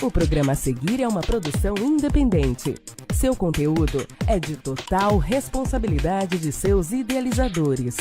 O programa a seguir é uma produção independente. Seu conteúdo é de total responsabilidade de seus idealizadores.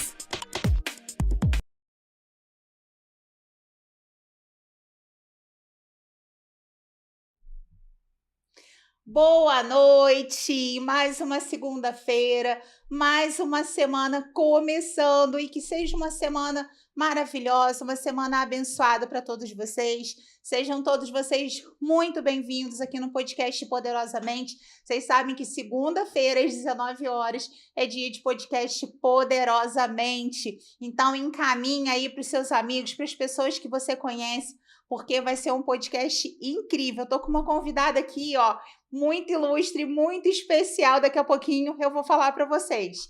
Boa noite! Mais uma segunda-feira, mais uma semana começando e que seja uma semana maravilhosa, uma semana abençoada para todos vocês. Sejam todos vocês muito bem-vindos aqui no podcast Poderosamente. Vocês sabem que segunda-feira às 19 horas é dia de podcast Poderosamente. Então encaminha aí para os seus amigos, para as pessoas que você conhece, porque vai ser um podcast incrível. Eu tô com uma convidada aqui, ó, muito ilustre, muito especial. Daqui a pouquinho eu vou falar para vocês.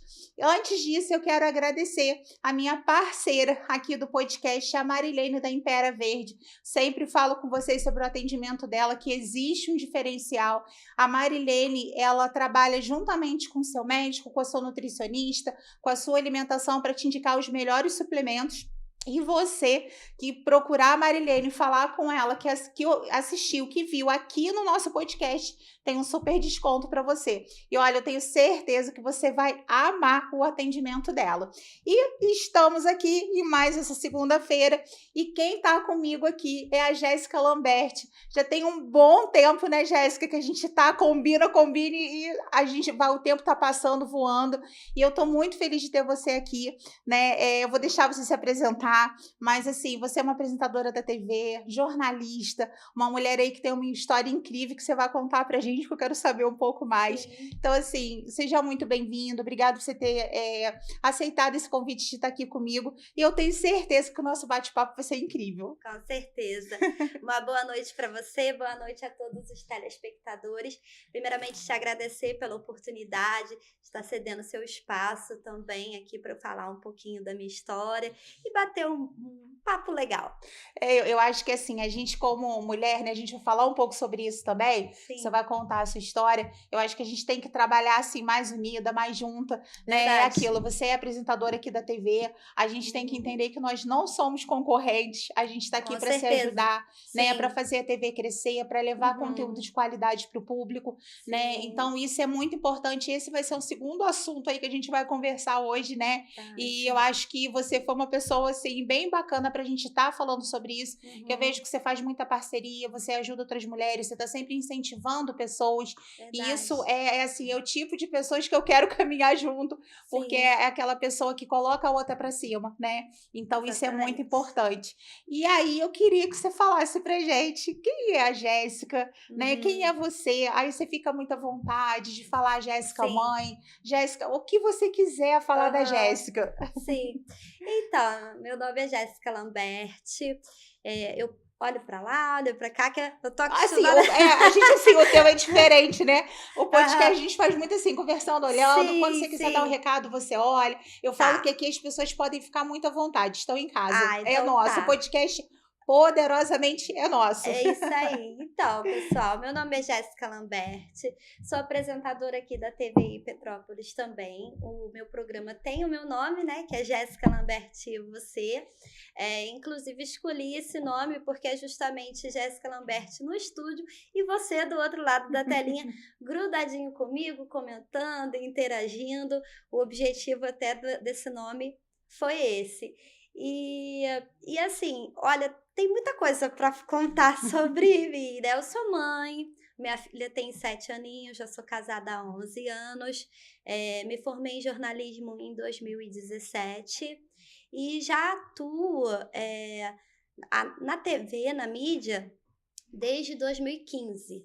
Antes disso, eu quero agradecer a minha parceira aqui do podcast, a Marilene da Impera Verde. Sempre falo com vocês sobre o atendimento dela, que existe um diferencial. A Marilene, ela trabalha juntamente com o seu médico, com a sua nutricionista, com a sua alimentação para te indicar os melhores suplementos. E você que procurar a Marilene, falar com ela, que assistiu, que viu aqui no nosso podcast, tem um super desconto para você. E olha, eu tenho certeza que você vai amar o atendimento dela. E estamos aqui em mais essa segunda-feira. E quem está comigo aqui é a Jéssica Lamberti. Já tem um bom tempo, né, Jéssica, que a gente tá, combina, e a gente vai, o tempo tá passando, voando. E eu tô muito feliz de ter você aqui, né? Eu vou deixar você se apresentar, mas assim, você é uma apresentadora da TV, jornalista, uma mulher aí que tem uma história incrível que você vai contar pra gente, que eu quero saber um pouco mais. Sim. Então, assim, seja muito bem-vindo, obrigado por você ter aceitado esse convite de estar aqui comigo, e eu tenho certeza que o nosso bate-papo vai ser incrível. Com certeza. Uma boa noite para você, boa noite a todos os telespectadores. Primeiramente, te agradecer pela oportunidade de estar cedendo seu espaço também aqui para eu falar um pouquinho da minha história e bater um papo legal. Eu acho que assim, a gente como mulher, né, a gente vai falar um pouco sobre isso também. Sim. Você vai contar a sua história. Eu acho que a gente tem que trabalhar assim mais unida, mais junta, né? É aquilo, você é apresentadora aqui da TV, a gente tem que entender que nós não somos concorrentes, a gente está aqui para se ajudar, né, para fazer a TV crescer, para levar conteúdo de qualidade para o público, né? Então isso é muito importante. Esse vai ser um segundo assunto aí que a gente vai conversar hoje, né? E eu acho que você foi uma pessoa assim bem bacana pra gente estar falando sobre isso, que eu vejo que você faz muita parceria, você ajuda outras mulheres, você tá sempre incentivando pessoas. Verdade. E isso assim, é o tipo de pessoas que eu quero caminhar junto, porque é aquela pessoa que coloca a outra pra cima, né? Então isso é muito importante. E aí eu queria que você falasse pra gente quem é a Jéssica, né? Quem é você? Aí você fica muito à vontade de falar Jéssica mãe, Jéssica, o que você quiser falar da Jéssica. Sim. Então, meu nome é Jéssica Lamberti. Eu olho pra lá, olho pra cá, que eu tô acostumada. Assim, a gente, assim, o teu é diferente, né? O podcast a gente faz muito assim, conversando, olhando. Sim, quando você quiser dar um recado, você olha. Eu falo que aqui as pessoas podem ficar muito à vontade, estão em casa. Então é nosso. O podcast Poderosamente é nosso. É isso aí. Então, pessoal, meu nome é Jéssica Lamberti, sou apresentadora aqui da TVI Petrópolis também. O meu programa tem o meu nome, né, que é Jéssica Lamberti e Você. Inclusive, escolhi esse nome porque é justamente Jéssica Lamberti no estúdio e você do outro lado da telinha, grudadinho comigo, comentando, interagindo. O objetivo até desse nome foi esse. E assim, olha, tem muita coisa para contar sobre mim, né? Eu sou mãe, minha filha tem 7 aninhos, já sou casada há 11 anos, me formei em jornalismo em 2017 e já atuo na TV, na mídia, desde 2015.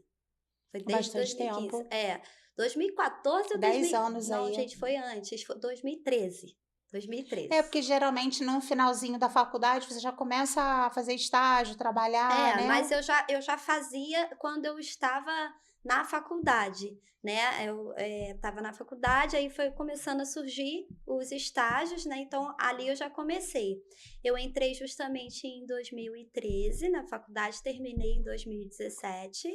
Foi desde bastante 2015. Tempo. 2014 ou 10 anos Não, aí. gente, foi antes, foi 2013. 2013. Porque geralmente no finalzinho da faculdade você já começa a fazer estágio, trabalhar, né? Mas eu já fazia quando eu estava na faculdade, né? Eu estava na faculdade, aí foi começando a surgir os estágios, né? Então, ali eu já comecei. Eu entrei justamente em 2013 na faculdade, terminei em 2017.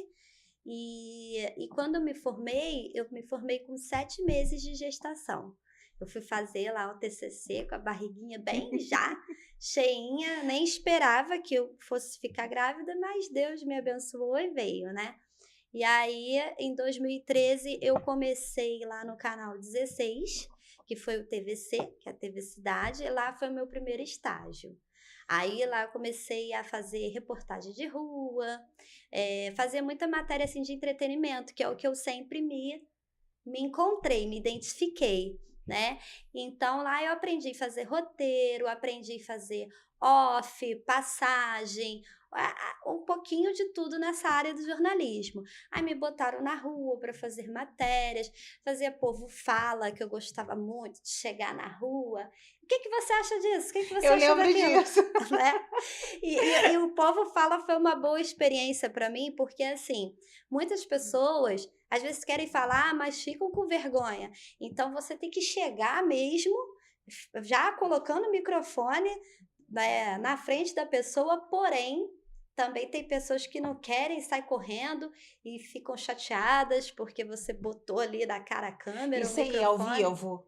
E quando eu me formei com 7 meses de gestação. Eu fui fazer lá o TCC com a barriguinha bem já cheinha, nem esperava que eu fosse ficar grávida, mas Deus me abençoou e veio, né? E aí, em 2013, eu comecei lá no canal 16, que foi o TVC, que é a TV Cidade, e lá foi o meu primeiro estágio. Aí lá eu comecei a fazer reportagem de rua, fazer muita matéria assim, de entretenimento, que é o que eu sempre me encontrei, me identifiquei, né? Então lá eu aprendi a fazer roteiro, aprendi a fazer off, passagem, um pouquinho de tudo nessa área do jornalismo. Aí me botaram na rua para fazer matérias, fazia Povo Fala, que eu gostava muito de chegar na rua. O que você acha disso? O que você acha lembro daquilo? disso. Né? E o Povo Fala foi uma boa experiência para mim, porque assim, muitas pessoas às vezes querem falar, mas ficam com vergonha. Então você tem que chegar mesmo, já colocando o microfone, né, na frente da pessoa, porém também tem pessoas que não querem, sair correndo e ficam chateadas porque você botou ali na cara a câmera, Isso o aí é ao microfone. vivo?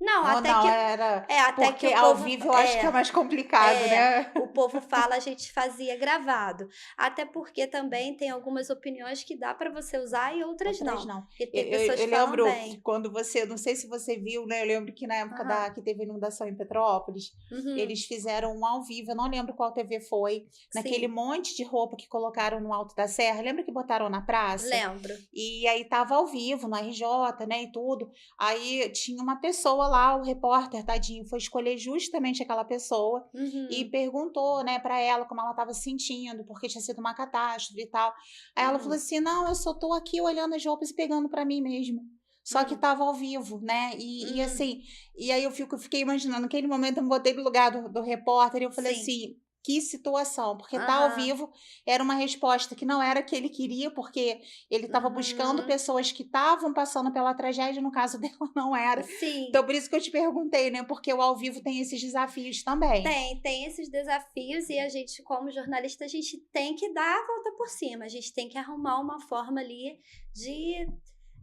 Não, Ou até não, que era... até Porque que o ao povo vivo eu acho que é mais complicado, né? o Povo Fala, a gente fazia gravado. Até porque também tem algumas opiniões que dá para você usar e outras não. Porque tem pessoas que Eu falam lembro bem. quando você, não sei se você viu, né? Eu lembro que na época que teve inundação em Petrópolis, eles fizeram um ao vivo, eu não lembro qual TV foi, naquele Sim, monte de roupa que colocaram no alto da serra. Lembra que botaram na praça? lembro. E aí tava ao vivo, no RJ, né, e tudo. Aí tinha uma pessoa lá, o repórter, tadinho, foi escolher justamente aquela pessoa e perguntou, né, pra ela como ela tava se sentindo, porque tinha sido uma catástrofe e tal. Aí ela falou assim, não, eu só tô aqui olhando as roupas e pegando pra mim mesmo. Só que tava ao vivo, né? E assim, e aí eu fiquei imaginando, naquele momento eu me botei no lugar do repórter e eu falei Sim. assim, que situação, porque tá ao vivo era uma resposta que não era a que ele queria, porque ele estava buscando pessoas que estavam passando pela tragédia, no caso dela não era. Sim. Então por isso que eu te perguntei, né? Porque o ao vivo tem esses desafios também. Tem esses desafios e a gente, como jornalista, a gente tem que dar a volta por cima, a gente tem que arrumar uma forma ali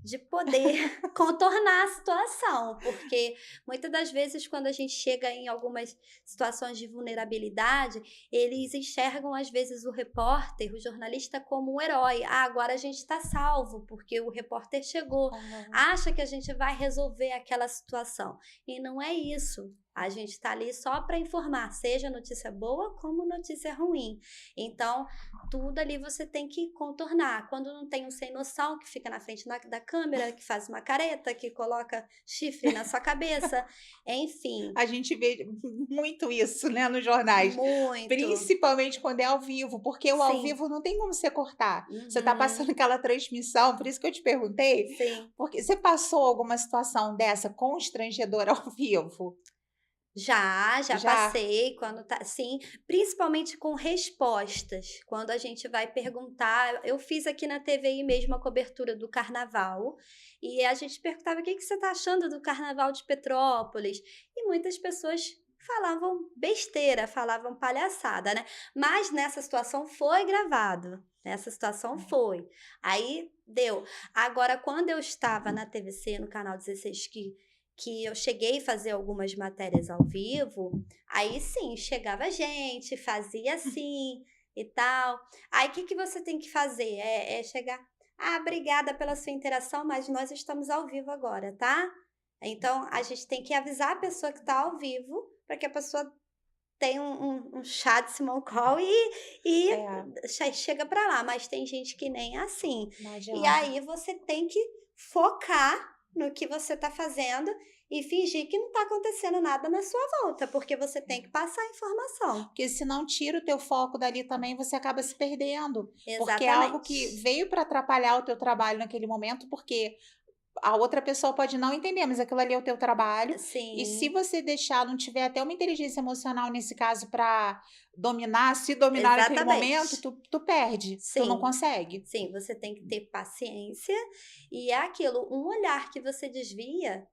de poder contornar a situação, porque muitas das vezes quando a gente chega em algumas situações de vulnerabilidade, eles enxergam às vezes o repórter, o jornalista como um herói. Agora a gente está salvo porque o repórter chegou, acha que a gente vai resolver aquela situação e não é isso. A gente está ali só para informar, seja notícia boa como notícia ruim. Então, tudo ali você tem que contornar. Quando não tem um sem noção que fica na frente da câmera, que faz uma careta, que coloca chifre na sua cabeça, enfim. A gente vê muito isso, né, nos jornais. Muito. Principalmente quando é ao vivo, porque o ao vivo não tem como você cortar. Você tá passando aquela transmissão, por isso que eu te perguntei. Sim. Porque você passou alguma situação dessa constrangedora ao vivo? Já passei, sim, principalmente com respostas, quando a gente vai perguntar, eu fiz aqui na TVI mesmo a cobertura do carnaval, e a gente perguntava o que você está achando do carnaval de Petrópolis, e muitas pessoas falavam besteira, falavam palhaçada, né? Mas nessa situação foi gravado, aí deu. Agora, quando eu estava na TVC, no canal 16, que eu cheguei a fazer algumas matérias ao vivo, aí sim, chegava gente, fazia assim e tal. Aí o que você tem que fazer? É chegar, obrigada pela sua interação, mas nós estamos ao vivo agora, tá? Então, a gente tem que avisar a pessoa que está ao vivo, para que a pessoa tenha um chá de Simon Cowell e chega para lá. Mas tem gente que nem é assim. E aí você tem que focar no que você está fazendo e fingir que não está acontecendo nada na sua volta, porque você tem que passar a informação. Porque se não tira o teu foco dali também, você acaba se perdendo. Exatamente. Porque é algo que veio para atrapalhar o teu trabalho naquele momento, porque a outra pessoa pode não entender, mas aquilo ali é o teu trabalho. Sim. E se você deixar, não tiver até uma inteligência emocional nesse caso para dominar, se dominar naquele momento, tu perde. Sim. Tu não consegue. Sim, você tem que ter paciência. E é aquilo, um olhar que você desvia,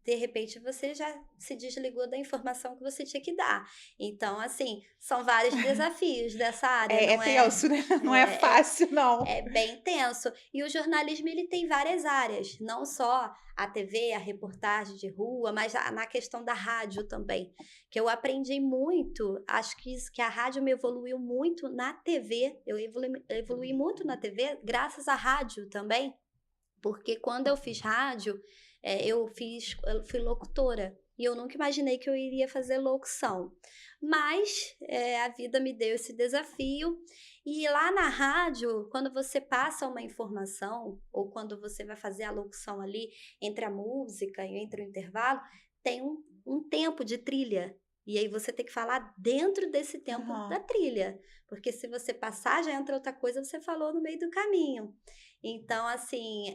de repente você já se desligou da informação que você tinha que dar. Então, assim, são vários desafios dessa área, É não tenso, né? Não é fácil, não. é bem tenso. E o jornalismo, ele tem várias áreas, não só a TV, a reportagem de rua, mas na questão da rádio também, que eu aprendi muito, acho que a rádio me evoluiu muito na TV, eu evolui muito na TV graças à rádio também, porque quando eu fiz rádio, eu fui locutora, e eu nunca imaginei que eu iria fazer locução. Mas a vida me deu esse desafio, e lá na rádio, quando você passa uma informação, ou quando você vai fazer a locução ali, entre a música e entre o intervalo, tem um tempo de trilha. E aí você tem que falar dentro desse tempo da trilha. Porque se você passar, já entra outra coisa, você falou no meio do caminho. Então, assim,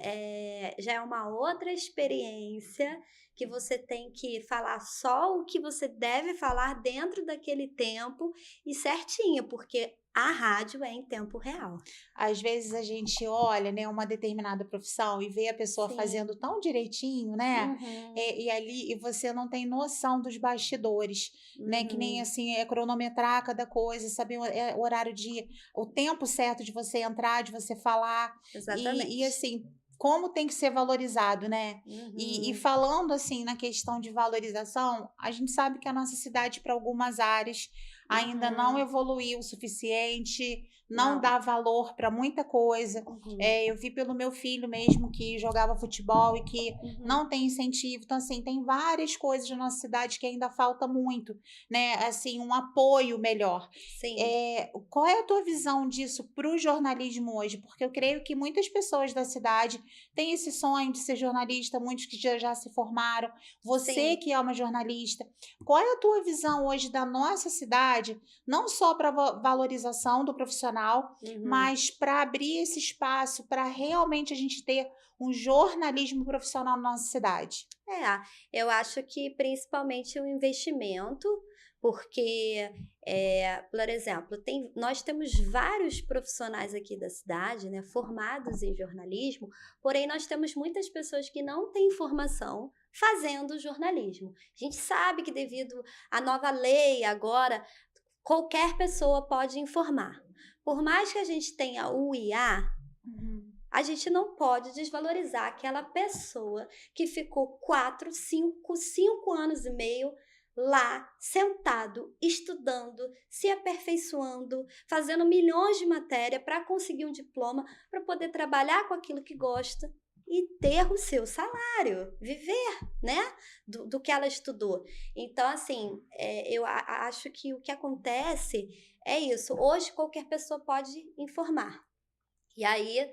já é uma outra experiência que você tem que falar só o que você deve falar dentro daquele tempo e certinho, porque a rádio é em tempo real. Às vezes a gente olha, né, uma determinada profissão e vê a pessoa fazendo tão direitinho, né? E você não tem noção dos bastidores, né? Que nem assim, cronometrar cada coisa, saber o horário o tempo certo de você entrar, de você falar. Exatamente. E assim, como tem que ser valorizado, né? E falando assim na questão de valorização, a gente sabe que a nossa cidade, para algumas áreas, ainda não evoluiu o suficiente, não dá valor para muita coisa. Eu vi pelo meu filho mesmo, que jogava futebol e que não tem incentivo. Então, assim, tem várias coisas na nossa cidade que ainda falta muito, né? Assim, um apoio melhor. Sim. Qual é a tua visão disso para o jornalismo hoje? Porque eu creio que muitas pessoas da cidade têm esse sonho de ser jornalista, muitos que já se formaram. Você que é uma jornalista, qual é a tua visão hoje da nossa cidade, não só para valorização do profissional, mas para abrir esse espaço para realmente a gente ter um jornalismo profissional na nossa cidade? Eu acho que principalmente o investimento, porque, por exemplo, nós temos vários profissionais aqui da cidade, né, formados em jornalismo, porém nós temos muitas pessoas que não têm formação fazendo jornalismo. A gente sabe que devido à nova lei agora, qualquer pessoa pode informar. Por mais que a gente tenha o IA, a gente não pode desvalorizar aquela pessoa que ficou 5 anos e meio lá, sentado, estudando, se aperfeiçoando, fazendo milhões de matérias para conseguir um diploma, para poder trabalhar com aquilo que gosta e ter o seu salário, viver, né, do que ela estudou. Então, assim, eu acho que o que acontece é isso. Hoje, qualquer pessoa pode informar. E aí,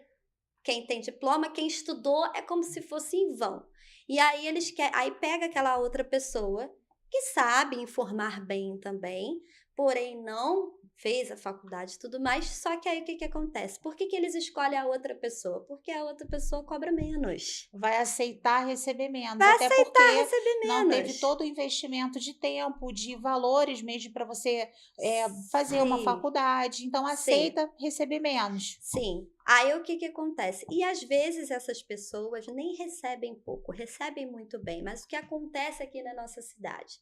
quem tem diploma, quem estudou, é como se fosse em vão. E aí, aí pega aquela outra pessoa que sabe informar bem também, porém não fez a faculdade e tudo mais, só que aí o que acontece? Por que eles escolhem a outra pessoa? Porque a outra pessoa cobra menos. Vai aceitar receber menos. Vai até aceitar porque receber menos. Não teve todo o investimento de tempo, de valores mesmo para você fazer uma faculdade. Então, aceita receber menos. Sim. Aí o que acontece? E às vezes essas pessoas nem recebem pouco, recebem muito bem. Mas o que acontece aqui na nossa cidade?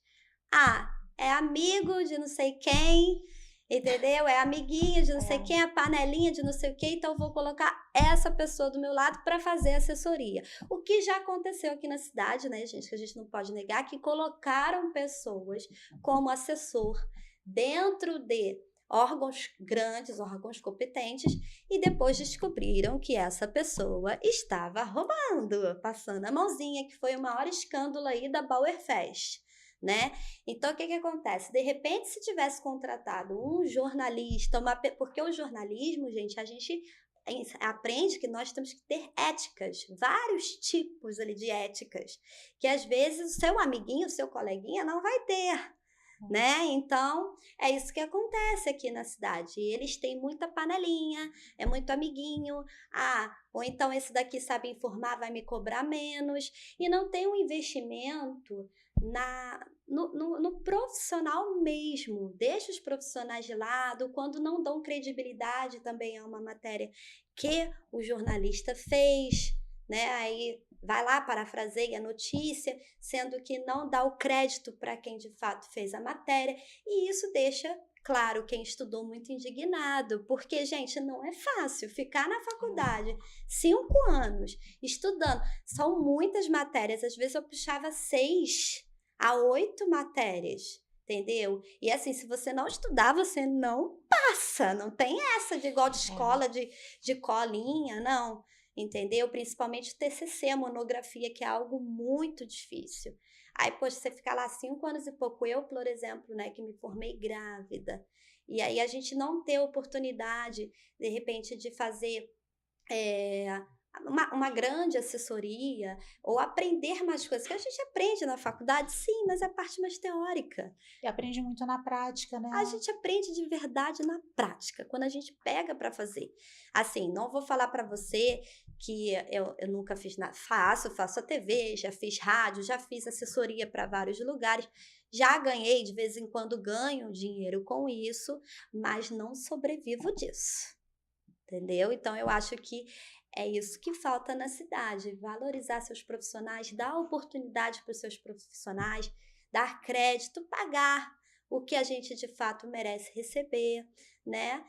É amigo de não sei quem, entendeu? É amiguinha de não sei quem, a panelinha de não sei o quê, então eu vou colocar essa pessoa do meu lado para fazer assessoria. O que já aconteceu aqui na cidade, né, gente, que a gente não pode negar, que colocaram pessoas como assessor dentro de órgãos grandes, órgãos competentes, e depois descobriram que essa pessoa estava roubando, passando a mãozinha, que foi o maior escândalo aí da Bauerfest. Né? Então, o que acontece? De repente, se tivesse contratado um jornalista, porque o jornalismo, gente, a gente aprende que nós temos que ter éticas, vários tipos ali de éticas, que às vezes o seu amiguinho, o seu coleguinha não vai ter, né? Então, é isso que acontece aqui na cidade. Eles têm muita panelinha, é muito amiguinho, ou então esse daqui sabe informar, vai me cobrar menos, e não tem um investimento no profissional mesmo. Deixa os profissionais de lado, quando não dão credibilidade também a uma matéria que o jornalista fez, né? Aí vai lá, parafraseia a notícia, sendo que não dá o crédito para quem de fato fez a matéria, e isso deixa, claro, quem estudou muito indignado, porque, gente, não é fácil ficar na faculdade 5 anos estudando, são muitas matérias, às vezes eu puxava 6 a 8 matérias, entendeu? E assim, se você não estudar, você não passa, não tem essa de igual de escola, de colinha, não, entendeu? Principalmente o TCC, a monografia, que é algo muito difícil. Aí, poxa, você fica lá 5 anos e pouco, eu, por exemplo, né, que me formei grávida, e aí a gente não ter oportunidade, de repente, de fazer uma grande assessoria, ou aprender mais coisas, que a gente aprende na faculdade, sim, mas é a parte mais teórica. E aprende muito na prática, né? A gente aprende de verdade na prática, quando a gente pega para fazer. Assim, não vou falar para você que eu nunca fiz nada. Faço a TV, já fiz rádio, já fiz assessoria para vários lugares, já ganhei, de vez em quando ganho dinheiro com isso, mas não sobrevivo disso, entendeu? Então, eu acho que é isso que falta na cidade, valorizar seus profissionais, dar oportunidade para os seus profissionais, dar crédito, pagar o que a gente de fato merece receber, né?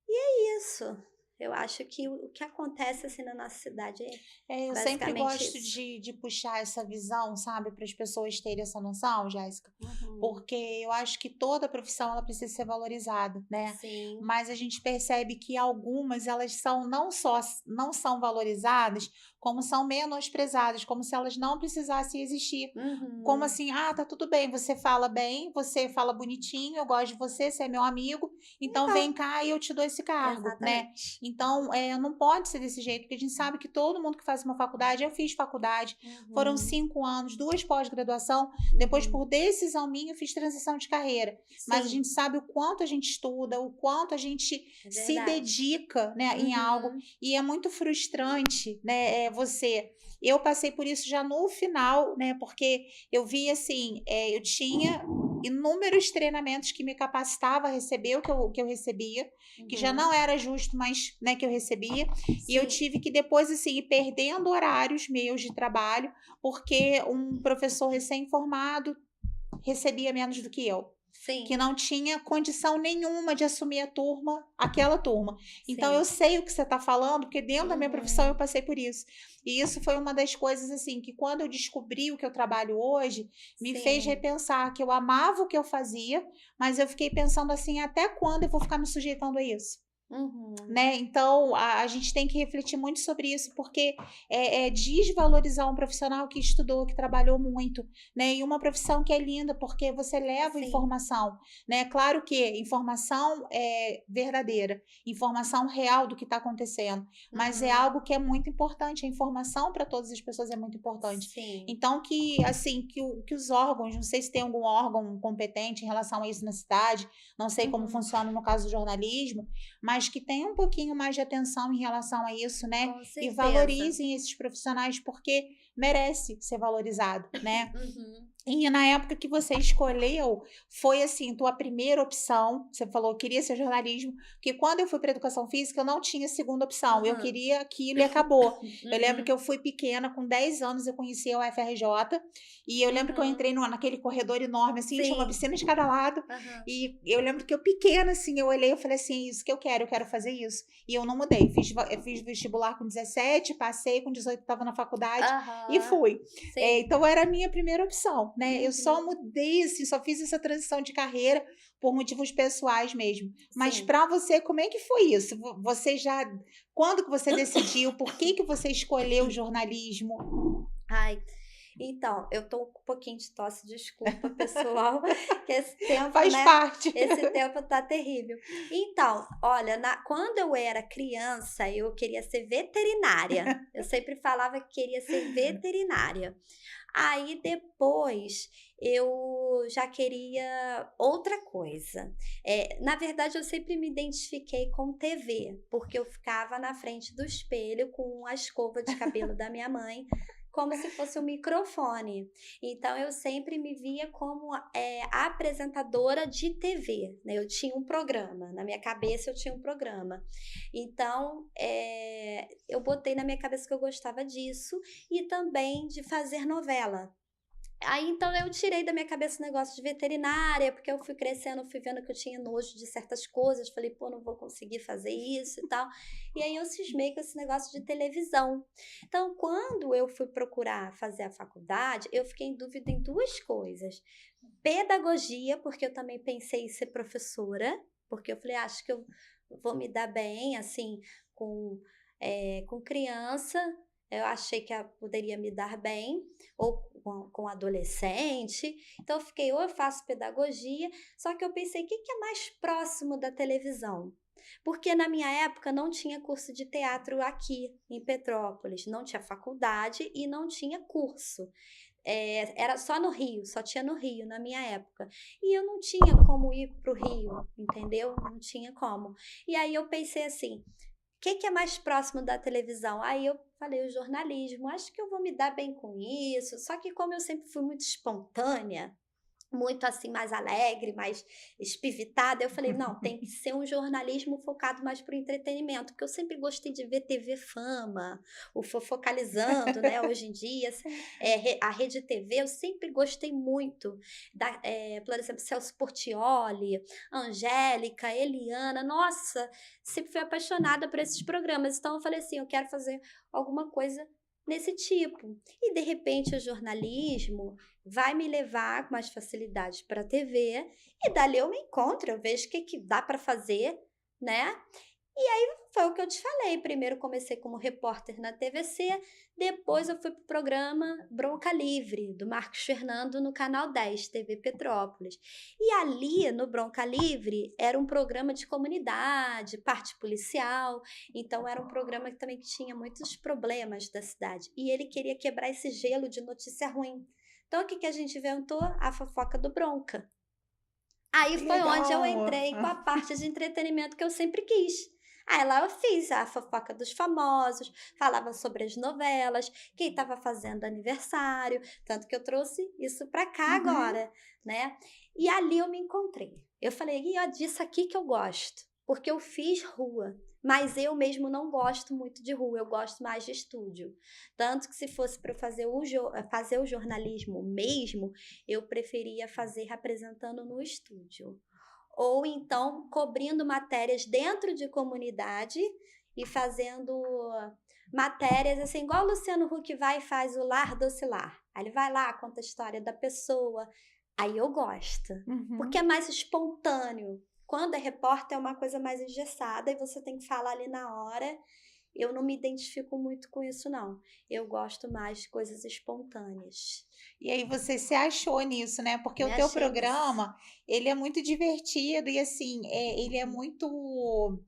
E é isso. Eu acho que o que acontece assim na nossa cidade eu sempre gosto de puxar essa visão, sabe, para as pessoas terem essa noção, Jéssica, porque eu acho que toda profissão ela precisa ser valorizada, né? Sim. Mas a gente percebe que algumas elas são não são valorizadas, como são menosprezadas, como se elas não precisassem existir. Como assim, tá tudo bem, você fala bonitinho, eu gosto de você é meu amigo, então vem cá e eu te dou esse cargo, né? Então, não pode ser desse jeito, porque a gente sabe que todo mundo que faz uma faculdade, eu fiz faculdade, foram 5 anos, 2 pós-graduação, depois por decisão minha eu fiz transição de carreira, mas a gente sabe o quanto a gente estuda, o quanto a gente se dedica, né, em algo, e é muito frustrante, né, eu passei por isso já no final, né, porque eu vi assim, eu tinha inúmeros treinamentos que me capacitava a receber o que eu recebia, que já não era justo, mas, né, que eu recebia, e eu tive que depois, assim, ir perdendo horários meus de trabalho, porque um professor recém-formado recebia menos do que eu. Sim. Que não tinha condição nenhuma de assumir aquela turma. Então, eu sei o que você está falando, porque dentro da minha profissão eu passei por isso. E isso foi uma das coisas, assim, que quando eu descobri o que eu trabalho hoje, me fez repensar que eu amava o que eu fazia, mas eu fiquei pensando assim, até quando eu vou ficar me sujeitando a isso? Né? Então, a gente tem que refletir muito sobre isso, porque é desvalorizar um profissional que estudou, que trabalhou muito, né? E uma profissão que é linda, porque você leva informação, né? Claro que informação é verdadeira, informação real do que está acontecendo, mas é algo que é muito importante, a informação para todas as pessoas é muito importante. Então, que os órgãos, não sei se tem algum órgão competente em relação a isso na cidade, não sei como funciona no caso do jornalismo, mas que tenham um pouquinho mais de atenção em relação a isso, né? E valorizem esses profissionais, porque merece ser valorizado, né? E na época que você escolheu, foi assim, tua primeira opção, você falou, queria ser jornalismo, porque quando eu fui para educação física, eu não tinha segunda opção, eu queria aquilo e acabou. Eu lembro que eu fui pequena, com 10 anos eu conheci a UFRJ, e eu lembro que eu entrei naquele corredor enorme, assim, tinha uma piscina de cada lado, e eu lembro que eu pequena, assim, eu olhei e falei assim, isso que eu quero fazer isso. E eu não mudei, eu fiz vestibular com 17, passei, com 18 estava na faculdade, e fui. Então era a minha primeira opção, né? Eu só mudei, assim, só fiz essa transição de carreira por motivos pessoais mesmo. Mas para você, como é que foi isso? Quando que você decidiu? Por que você escolheu o jornalismo? Então, eu tô com um pouquinho de tosse, desculpa, pessoal, que esse tempo, faz parte. Esse tempo tá terrível. Então, olha, quando eu era criança, eu queria ser veterinária. Eu sempre falava que queria ser veterinária. Aí, depois, eu já queria outra coisa. Na verdade, eu sempre me identifiquei com TV, porque eu ficava na frente do espelho com a escova de cabelo da minha mãe, como se fosse um microfone. Então, eu sempre me via como apresentadora de TV, né? Eu tinha um programa, na minha cabeça eu tinha um programa. Então, eu botei na minha cabeça que eu gostava disso e também de fazer novela. Aí, então, eu tirei da minha cabeça o negócio de veterinária, porque eu fui crescendo, fui vendo que eu tinha nojo de certas coisas, falei, pô, não vou conseguir fazer isso e tal. E aí, eu cismei com esse negócio de televisão. Então, quando eu fui procurar fazer a faculdade, eu fiquei em dúvida em duas coisas. Pedagogia, porque eu também pensei em ser professora, porque eu falei, acho que eu vou me dar bem, assim, com criança. Eu achei que eu poderia me dar bem, ou com adolescente. Então, eu fiquei, ou eu faço pedagogia, só que eu pensei, o que é mais próximo da televisão? Porque na minha época não tinha curso de teatro aqui em Petrópolis, não tinha faculdade e não tinha curso. Era só no Rio, só tinha no Rio na minha época. E eu não tinha como ir para o Rio, entendeu? Não tinha como. E aí eu pensei assim, o que é mais próximo da televisão? Aí eu falei, o jornalismo, acho que eu vou me dar bem com isso. Só que como eu sempre fui muito espontânea, muito assim, mais alegre, mais espivitada, eu falei, não, tem que ser um jornalismo focado mais para o entretenimento, porque eu sempre gostei de ver TV Fama, o Fofocalizando, né, hoje em dia, a Rede TV, eu sempre gostei muito, por exemplo, Celso Portiolli, Angélica, Eliana, nossa, sempre fui apaixonada por esses programas, então eu falei assim, eu quero fazer alguma coisa nesse tipo. E, de repente, o jornalismo vai me levar com mais facilidade para a TV e dali eu me encontro, eu vejo o que dá para fazer, né? E aí foi o que eu te falei. Primeiro comecei como repórter na TVC, depois eu fui para o programa Bronca Livre, do Marcos Fernando, no Canal 10, TV Petrópolis. E ali, no Bronca Livre, era um programa de comunidade, parte policial, então era um programa que também tinha muitos problemas da cidade. E ele queria quebrar esse gelo de notícia ruim. Então, o que a gente inventou? A fofoca do Bronca. Aí foi onde eu entrei com a parte de entretenimento que eu sempre quis. Aí lá eu fiz a fofoca dos famosos, falava sobre as novelas, quem estava fazendo aniversário, tanto que eu trouxe isso para cá agora, né? E ali eu me encontrei. Eu falei, disso aqui que eu gosto, porque eu fiz rua, mas eu mesmo não gosto muito de rua, eu gosto mais de estúdio. Tanto que se fosse para fazer o jornalismo mesmo, eu preferia fazer apresentando no estúdio. Ou então cobrindo matérias dentro de comunidade e fazendo matérias assim, igual o Luciano Huck vai e faz o Lar Doce Lar. Aí ele vai lá, conta a história da pessoa. Aí eu gosto, porque é mais espontâneo. Quando é repórter é uma coisa mais engessada e você tem que falar ali na hora. Eu não me identifico muito com isso, não. Eu gosto mais de coisas espontâneas. E aí você se achou nisso, né? Porque o teu programa, ele é muito divertido e assim, ele é muito...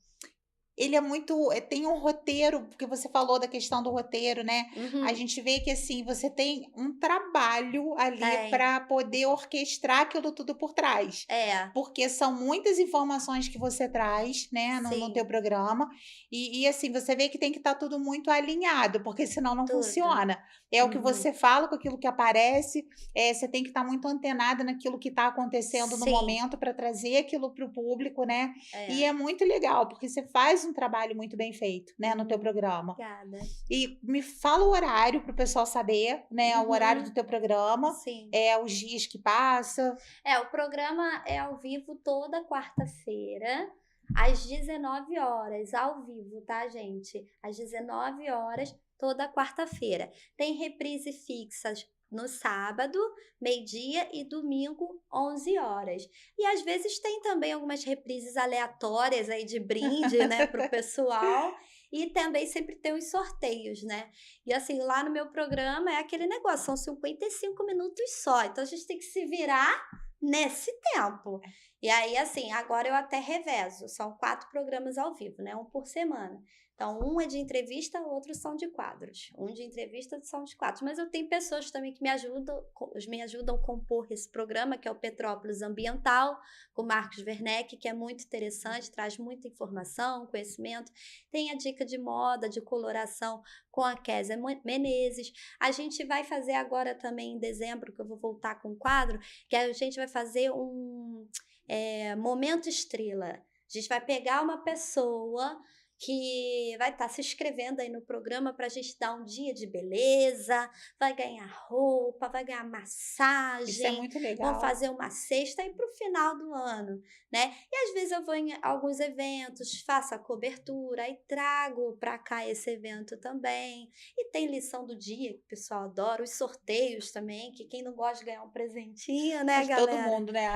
tem um roteiro, porque você falou da questão do roteiro, né? A gente vê que assim, você tem um trabalho ali para poder orquestrar aquilo tudo por trás. Porque são muitas informações que você traz, né, no teu programa. E assim, você vê que tem que estar tudo muito alinhado, porque senão não funciona. É o que você fala com aquilo que aparece, você tem que estar muito antenada naquilo que está acontecendo no momento para trazer aquilo para o público, né? E é muito legal, porque você faz um trabalho muito bem feito, né, no teu programa. Obrigada. E me fala o horário para o pessoal saber, né, o horário do teu programa. Sim. Os dias que passa. O programa é ao vivo toda quarta-feira, às 19 horas, ao vivo, tá, gente? Às 19 horas, toda quarta-feira. Tem reprise fixas no sábado, meio-dia e domingo, 11 horas. E às vezes tem também algumas reprises aleatórias aí de brinde, né, pro pessoal. E também sempre tem os sorteios, né? E assim, lá no meu programa é aquele negócio, são 55 minutos só. Então a gente tem que se virar nesse tempo. E aí, assim, agora eu até revezo. São 4 programas ao vivo, né? Um por semana. Então, um é de entrevista, outros são de quadros. Um de entrevista, outros são de quadros. Mas eu tenho pessoas também que me ajudam a compor esse programa, que é o Petrópolis Ambiental, com o Marcos Werneck, que é muito interessante, traz muita informação, conhecimento. Tem a dica de moda, de coloração, com a Kézia Menezes. A gente vai fazer agora também, em dezembro, que eu vou voltar com um quadro, que a gente vai fazer um Momento Estrela. A gente vai pegar uma pessoa que vai estar se inscrevendo aí no programa para a gente dar um dia de beleza, vai ganhar roupa, vai ganhar Isso é massagem, muito vão legal. fazer uma cesta aí para o final do ano, né? E às vezes eu vou em alguns eventos, faço a cobertura e trago para cá esse evento também. E tem lição do dia, que o pessoal adora, os sorteios também, que quem não gosta de ganhar um presentinho, né, Mas galera? todo mundo, né?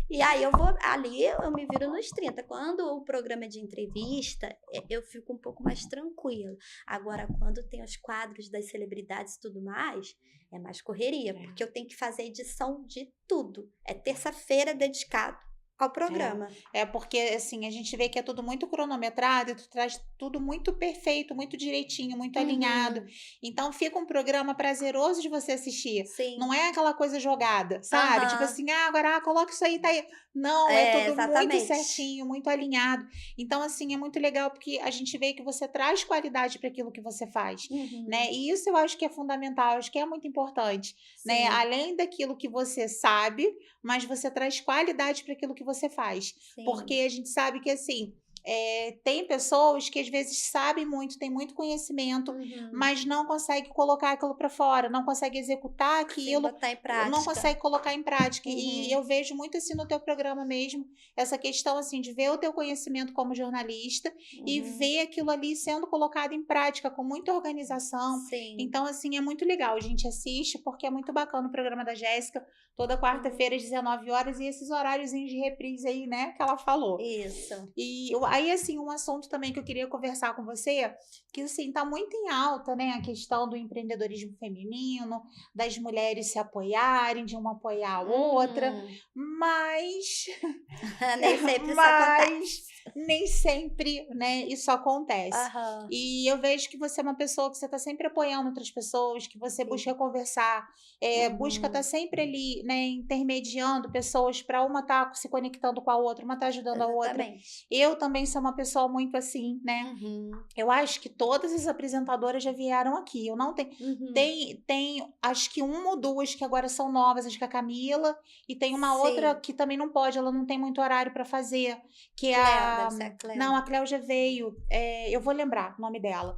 E aí eu vou ali, eu me viro nos 30. Quando o programa é de entrevista, eu fico um pouco mais tranquila. Agora, quando tem os quadros das celebridades e tudo mais, é mais correria, porque eu tenho que fazer edição de tudo. É terça-feira dedicado ao programa. Porque, assim, a gente vê que é tudo muito cronometrado e tu traz tudo muito perfeito, muito direitinho, muito alinhado. Então, fica um programa prazeroso de você assistir. Sim. Não é aquela coisa jogada, sabe? Tipo assim, agora coloca isso aí, tá aí. Não, é tudo muito certinho, muito alinhado. Então, assim, é muito legal porque a gente vê que você traz qualidade para aquilo que você faz, né? E isso eu acho que é fundamental, acho que é muito importante, né? Além daquilo que você sabe, mas você traz qualidade para aquilo que você faz. Sim. Porque a gente sabe que, assim, tem pessoas que às vezes sabem muito, têm muito conhecimento, mas não conseguem colocar aquilo para fora, não conseguem executar aquilo, botar em prática. não conseguem colocar em prática. E eu vejo muito assim no teu programa mesmo, essa questão assim de ver o teu conhecimento como jornalista e ver aquilo ali sendo colocado em prática com muita organização. Sim. Então, assim, é muito legal. A gente assiste porque é muito bacana o programa da Jéssica, toda quarta-feira às 19 horas e esses horáriozinhos de reprise aí, né, que ela falou. Isso. E aí, assim, um assunto também que eu queria conversar com você, que, assim, tá muito em alta, né, a questão do empreendedorismo feminino, das mulheres se apoiarem, de uma apoiar a outra, mas... nem sempre isso acontece. Nem sempre, né, isso acontece. E eu vejo que você é uma pessoa que você tá sempre apoiando outras pessoas, que você busca conversar, busca estar sempre ali, né, intermediando pessoas para uma estar se conectando com a outra, uma estar ajudando a outra. Eu também sou uma pessoa muito assim, né? Eu acho que todas as apresentadoras já vieram aqui. Eu não tenho. Tem acho que uma ou duas que agora são novas, acho que a Camila, e tem uma outra que também não pode, ela não tem muito horário para fazer, que é a Cléo. Não, a Cléo já veio. Eu vou lembrar o nome dela.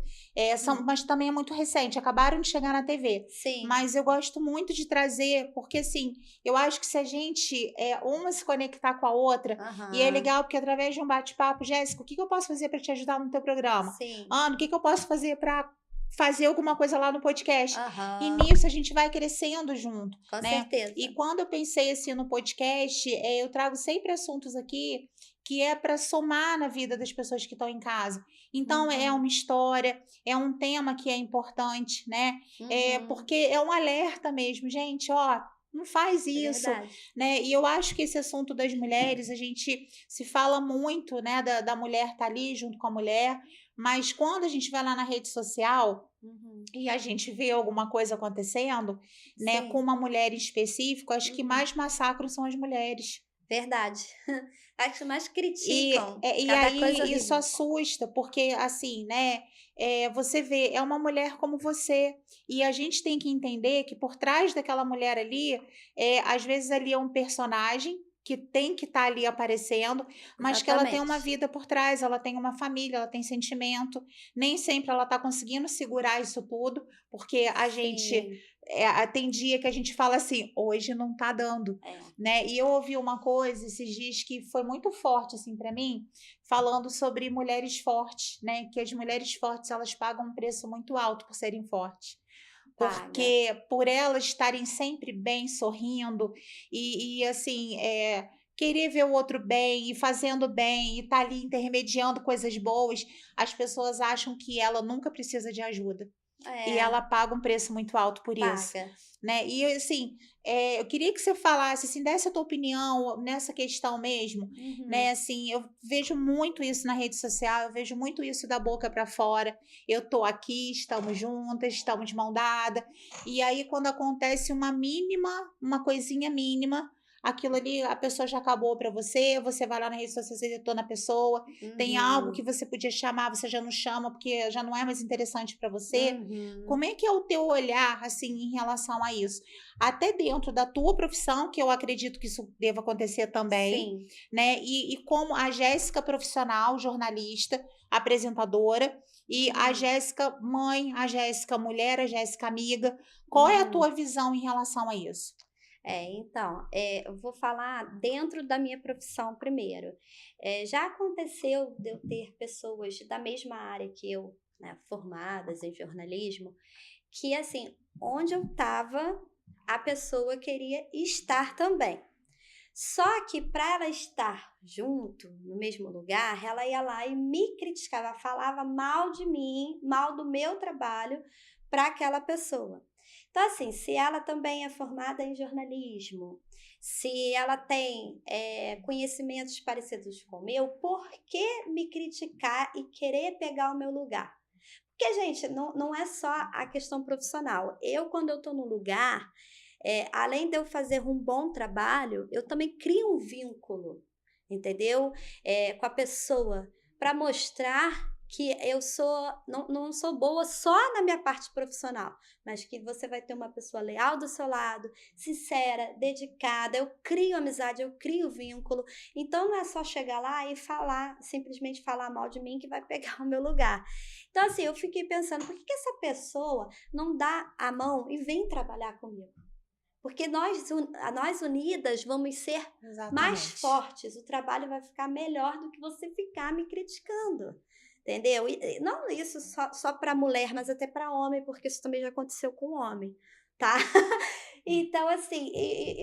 Mas também é muito recente, acabaram de chegar na TV. Sim. Mas eu gosto muito de trazer, porque assim, eu acho que se a gente uma se conectar com a outra, e é legal porque através de um bate-papo, Jéssica, o que eu posso fazer para te ajudar no teu programa? Sim. Ana, o que eu posso fazer para fazer alguma coisa lá no podcast? E nisso a gente vai crescendo junto. Com né? certeza. E quando eu pensei assim no podcast, eu trago sempre assuntos aqui que é para somar na vida das pessoas que estão em casa. Então, é uma história, é um tema que é importante, né? Porque é um alerta mesmo, gente, ó, não faz isso, né? E eu acho que esse assunto das mulheres, a gente se fala muito, né, da mulher estar ali junto com a mulher, mas quando a gente vai lá na rede social e a gente vê alguma coisa acontecendo, né, com uma mulher em específico, acho que mais massacram são as mulheres. Verdade. Acho que mais criticam. E aí isso assusta, porque assim, né? Você vê, é uma mulher como você. E a gente tem que entender que por trás daquela mulher ali, às vezes ali é um personagem que tem que estar ali aparecendo, mas que ela tem uma vida por trás, ela tem uma família, ela tem sentimento. Nem sempre ela está conseguindo segurar isso tudo, porque a gente... tem dia que a gente fala assim, hoje não tá dando, né? E eu ouvi uma coisa esses dias que foi muito forte assim para mim, falando sobre mulheres fortes, né? Que as mulheres fortes elas pagam um preço muito alto por serem fortes. Porque por elas estarem sempre bem, sorrindo e assim, querer ver o outro bem e fazendo bem e tá ali intermediando coisas boas, as pessoas acham que ela nunca precisa de ajuda. E ela paga um preço muito alto por isso, paga. né? E assim, eu queria que você falasse, assim, desse a tua opinião nessa questão mesmo, né? Assim, eu vejo muito isso na rede social, eu vejo muito isso da boca para fora. Eu tô aqui, estamos juntas, estamos de mão dada. E aí, quando acontece uma coisinha mínima, aquilo ali, a pessoa já acabou para você, você vai lá na rede social, você detona a pessoa, tem algo que você podia chamar, você já não chama, porque já não é mais interessante para você. Como é que é o teu olhar, assim, em relação a isso? Até dentro da tua profissão, que eu acredito que isso deva acontecer também, Sim. né? E como a Jéssica profissional, jornalista, apresentadora, e a Jéssica mãe, a Jéssica mulher, a Jéssica amiga. Qual é a tua visão em relação a isso? Então, eu vou falar dentro da minha profissão primeiro. Já aconteceu de eu ter pessoas da mesma área que eu, né, formadas em jornalismo, que assim, onde eu estava, a pessoa queria estar também. Só que para ela estar junto, no mesmo lugar, ela ia lá e me criticava, falava mal de mim, mal do meu trabalho para aquela pessoa. Então, assim, se ela também é formada em jornalismo, se ela tem conhecimentos parecidos com o meu, por que me criticar e querer pegar o meu lugar? Porque, gente, não é só a questão profissional. Quando eu estou no lugar, além de eu fazer um bom trabalho, eu também crio um vínculo, entendeu? Com a pessoa, para mostrar que eu não sou boa só na minha parte profissional, mas que você vai ter uma pessoa leal do seu lado, sincera, dedicada. Eu crio amizade, eu crio vínculo. Então não é só chegar lá e simplesmente falar mal de mim que vai pegar o meu lugar. Então, assim, eu fiquei pensando, por que essa pessoa não dá a mão e vem trabalhar comigo? Porque nós unidas vamos ser mais fortes, o trabalho vai ficar melhor do que você ficar me criticando, entendeu? E não isso só para mulher, mas até para homem, porque isso também já aconteceu com homem, tá? Então, assim,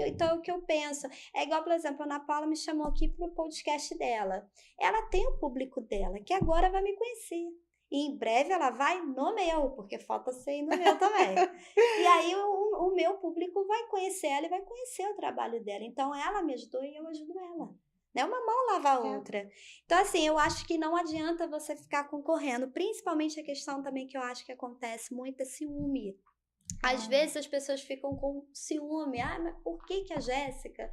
então o que eu penso é igual, por exemplo, a Ana Paula me chamou aqui para o podcast dela. Ela tem o público dela, que agora vai me conhecer. E em breve ela vai no meu, porque falta ser ir no meu também. E aí o meu público vai conhecer ela e vai conhecer o trabalho dela. Então ela me ajudou e eu ajudo ela. Né? Uma mão lava a outra. Então, assim, eu acho que não adianta você ficar concorrendo. Principalmente a questão também que eu acho que acontece muito é ciúme. Às vezes as pessoas ficam com ciúme. Mas por que a Jéssica